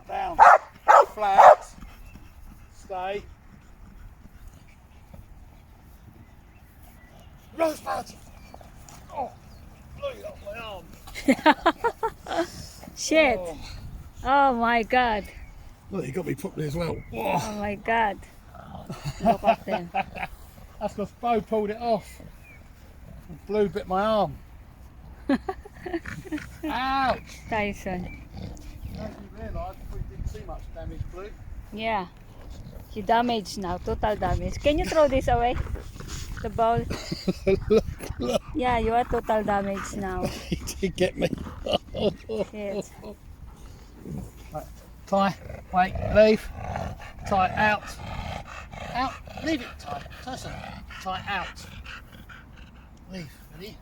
Down. Flat. Stay. Rosebud! Oh, blew off my arm. Shit. Oh. Oh my god. Look, he got me properly as well. Oh my god. Look at them. That's because Beau pulled it off. And Blue bit my arm. Ouch! Tyson. As you realise, we didn't see much damage, Blue. Yeah. You damaged now. Total damage. Can you throw this away? The ball. Yeah, you are total damage now. He did get me. Shit. Right. Tie, wait, leave. Tie out. Out. Leave it, tie. Tyson. Tie out. Leave. Ready?